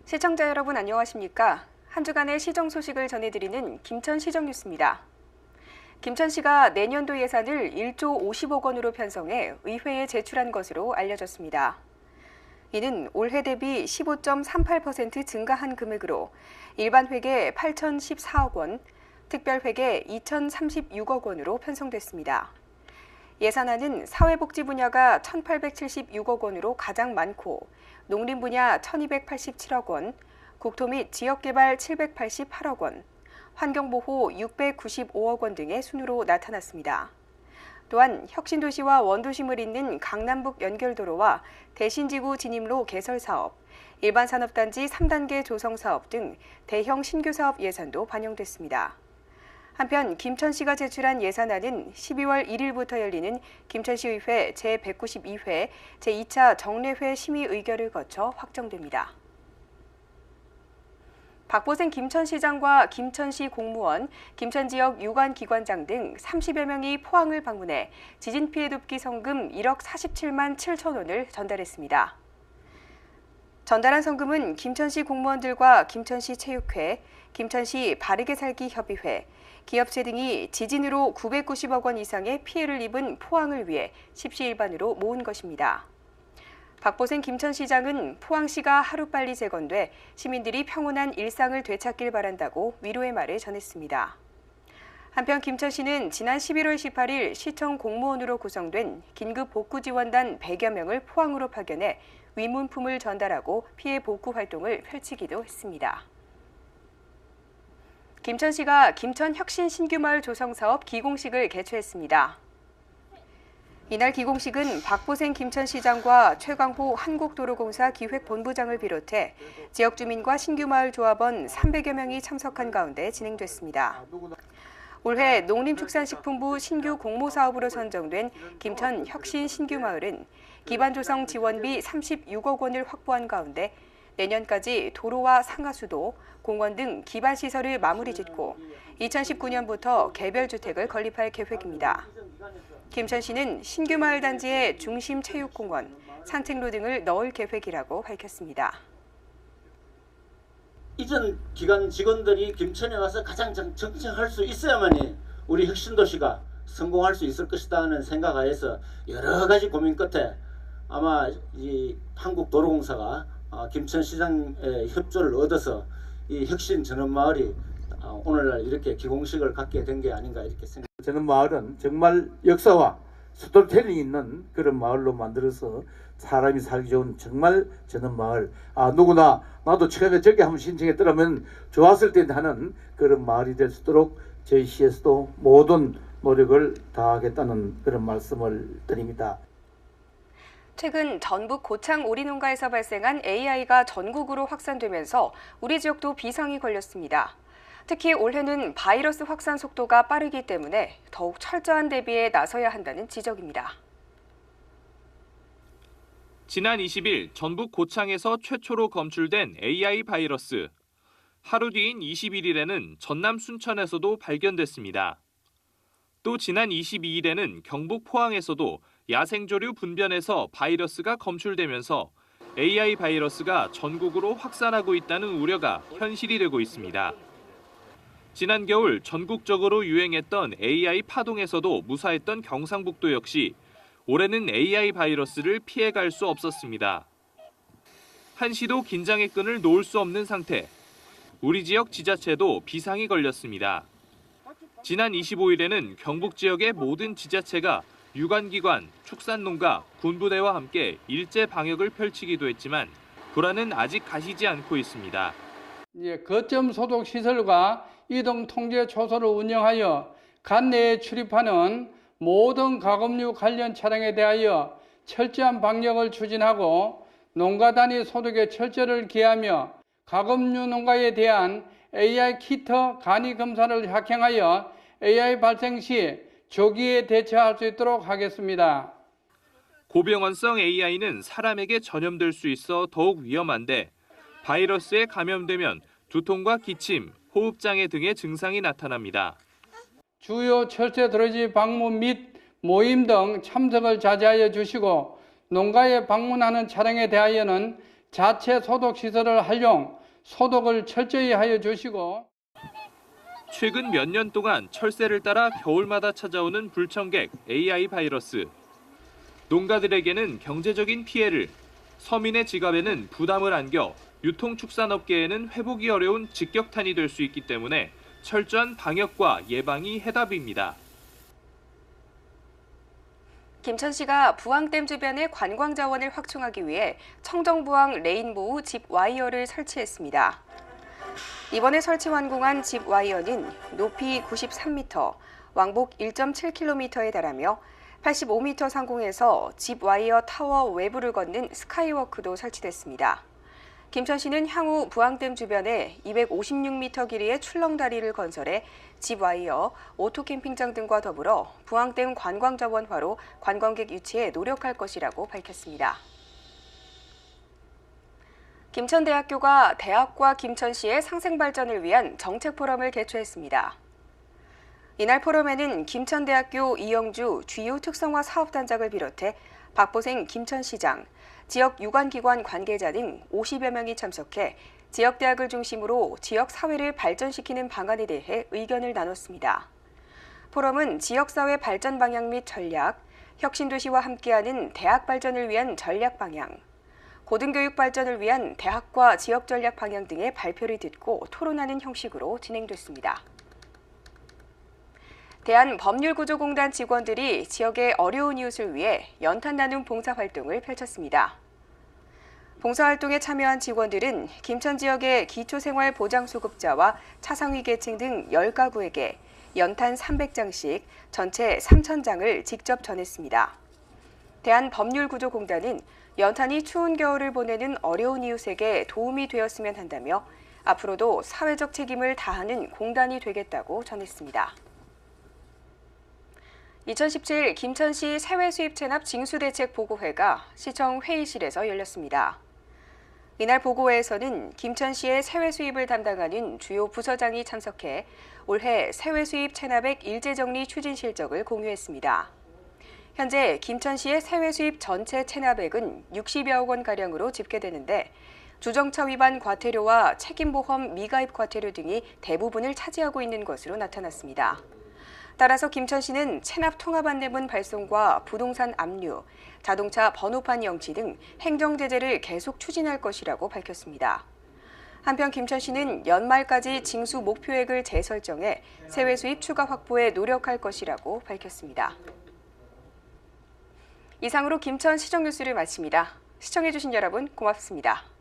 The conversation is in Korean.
시청자 여러분 안녕하십니까? 한 주간의 시정 소식을 전해드리는 김천시정 뉴스입니다. 김천시가 내년도 예산을 1조 50억 원으로 편성해 의회에 제출한 것으로 알려졌습니다. 이는 올해 대비 15.38% 증가한 금액으로 일반 회계 8,014억 원, 특별 회계 2,036억 원으로 편성됐습니다. 예산안은 사회복지 분야가 1,876억 원으로 가장 많고 농림 분야 1,287억 원, 국토 및 지역개발 788억 원, 환경보호 695억 원 등의 순으로 나타났습니다. 또한 혁신도시와 원도심을 잇는 강남북 연결도로와 대신지구 진입로 개설 사업, 일반산업단지 3단계 조성 사업 등 대형 신규 사업 예산도 반영됐습니다. 한편 김천시가 제출한 예산안은 12월 1일부터 열리는 김천시의회 제192회 제2차 정례회 심의 의결을 거쳐 확정됩니다. 박보생 김천시장과 김천시 공무원, 김천지역 유관기관장 등 30여 명이 포항을 방문해 지진 피해 돕기 성금 1억 47만 7천 원을 전달했습니다. 전달한 성금은 김천시 공무원들과 김천시 체육회, 김천시 바르게 살기 협의회, 기업체 등이 지진으로 990억 원 이상의 피해를 입은 포항을 위해 십시일반으로 모은 것입니다. 박보생 김천시장은 포항시가 하루빨리 재건돼 시민들이 평온한 일상을 되찾길 바란다고 위로의 말을 전했습니다. 한편 김천시는 지난 11월 18일 시청 공무원으로 구성된 긴급복구지원단 100여 명을 포항으로 파견해 위문품을 전달하고 피해 복구 활동을 펼치기도 했습니다. 김천시가 김천혁신 신규마을 조성사업 기공식을 개최했습니다. 이날 기공식은 박보생 김천시장과 최광호 한국도로공사 기획본부장을 비롯해 지역 주민과 신규마을 조합원 300여 명이 참석한 가운데 진행됐습니다. 올해 농림축산식품부 신규 공모사업으로 선정된 김천혁신 신규마을은 기반조성 지원비 36억 원을 확보한 가운데 내년까지 도로와 상하수도, 공원 등 기반시설을 마무리 짓고 2019년부터 개별주택을 건립할 계획입니다. 김천시는 신규 마을 단지에 중심 체육공원, 산책로 등을 넣을 계획이라고 밝혔습니다. 이전 기관 직원들이 김천에 와서 가장 정착할 수 있어야만이 우리 혁신도시가 성공할 수 있을 것이다 하는 생각하에서 여러 가지 고민 끝에 아마 이 한국도로공사가 김천시장의 협조를 얻어서 이 혁신전원마을이 오늘날 이렇게 기공식을 갖게 된 게 아닌가 이렇게 생각합니다. 전원마을은 정말 역사와 스토리텔링이 있는 그런 마을로 만들어서 사람이 살기 좋은 정말 전원마을, 누구나 나도 처음에 저기 한번 신청했더라면 좋았을 텐데 하는 그런 마을이 될 수 있도록 저희 시에서도 모든 노력을 다하겠다는 그런 말씀을 드립니다. 최근 전북 고창 오리농가에서 발생한 AI가 전국으로 확산되면서 우리 지역도 비상이 걸렸습니다. 특히 올해는 바이러스 확산 속도가 빠르기 때문에 더욱 철저한 대비에 나서야 한다는 지적입니다. 지난 20일 전북 고창에서 최초로 검출된 AI 바이러스. 하루 뒤인 21일에는 전남 순천에서도 발견됐습니다. 또 지난 22일에는 경북 포항에서도 야생조류 분변에서 바이러스가 검출되면서 AI 바이러스가 전국으로 확산하고 있다는 우려가 현실이 되고 있습니다. 지난 겨울 전국적으로 유행했던 AI 파동에서도 무사했던 경상북도 역시 올해는 AI 바이러스를 피해갈 수 없었습니다. 한시도 긴장의 끈을 놓을 수 없는 상태. 우리 지역 지자체도 비상이 걸렸습니다. 지난 25일에는 경북 지역의 모든 지자체가 유관기관, 축산농가, 군부대와 함께 일제 방역을 펼치기도 했지만 불안은 아직 가시지 않고 있습니다. 거점 소독 시설과 이동 통제 초소를 운영하여 간 내에 출입하는 모든 가금류 관련 차량에 대하여 철저한 방역을 추진하고 농가 단위 소독에 철저를 기하며 가금류 농가에 대한 AI 키트 간이 검사를 확행하여 AI 발생 시 조기에 대처할 수 있도록 하겠습니다. 고병원성 AI는 사람에게 전염될 수 있어 더욱 위험한데 바이러스에 감염되면 두통과 기침, 호흡장애 등의 증상이 나타납니다. 주요 철새 드러지 방문 및 모임 등 참석을 자제하여 주시고 농가에 방문하는 차량에 대하여는 자체 소독 시설을 활용, 소독을 철저히 하여 주시고 최근 몇 년 동안 철새를 따라 겨울마다 찾아오는 불청객 AI 바이러스. 농가들에게는 경제적인 피해를, 서민의 지갑에는 부담을 안겨 유통축산업계에는 회복이 어려운 직격탄이 될 수 있기 때문에 철저한 방역과 예방이 해답입니다. 김천시가 부항댐 주변의 관광 자원을 확충하기 위해 청정부항 레인보우 집 와이어를 설치했습니다. 이번에 설치 완공한 집 와이어는 높이 93m, 왕복 1.7km에 달하며 85m 상공에서 집 와이어 타워 외부를 걷는 스카이워크도 설치됐습니다. 김천시는 향후 부항댐 주변에 256m 길이의 출렁다리를 건설해 집 와이어, 오토캠핑장 등과 더불어 부항댐 관광자원화로 관광객 유치에 노력할 것이라고 밝혔습니다. 김천대학교가 대학과 김천시의 상생발전을 위한 정책포럼을 개최했습니다. 이날 포럼에는 김천대학교 이영주 주요 특성화 사업단장을 비롯해 박보생 김천시장, 지역 유관기관 관계자 등 50여 명이 참석해 지역대학을 중심으로 지역 사회를 발전시키는 방안에 대해 의견을 나눴습니다. 포럼은 지역사회 발전 방향 및 전략, 혁신도시와 함께하는 대학 발전을 위한 전략 방향, 고등교육 발전을 위한 대학과 지역 전략 방향 등의 발표를 듣고 토론하는 형식으로 진행됐습니다. 대한법률구조공단 직원들이 지역의 어려운 이웃을 위해 연탄 나눔 봉사활동을 펼쳤습니다. 봉사활동에 참여한 직원들은 김천 지역의 기초생활보장수급자와 차상위 계층 등 10가구에게 연탄 300장씩 전체 3,000장을 직접 전했습니다. 대한법률구조공단은 연탄이 추운 겨울을 보내는 어려운 이웃에게 도움이 되었으면 한다며 앞으로도 사회적 책임을 다하는 공단이 되겠다고 전했습니다. 2017 김천시 세외수입 체납 징수대책 보고회가 시청 회의실에서 열렸습니다. 이날 보고회에서는 김천시의 세외수입을 담당하는 주요 부서장이 참석해 올해 세외수입 체납액 일제정리 추진 실적을 공유했습니다. 현재 김천시의 세외수입 전체 체납액은 60여억 원가량으로 집계되는데 주정차 위반 과태료와 책임보험 미가입 과태료 등이 대부분을 차지하고 있는 것으로 나타났습니다. 따라서 김천시는 체납 통합 안내문 발송과 부동산 압류, 자동차 번호판 영치 등 행정제재를 계속 추진할 것이라고 밝혔습니다. 한편 김천시는 연말까지 징수 목표액을 재설정해 세외수입 추가 확보에 노력할 것이라고 밝혔습니다. 이상으로 김천 시정 뉴스를 마칩니다. 시청해주신 여러분 고맙습니다.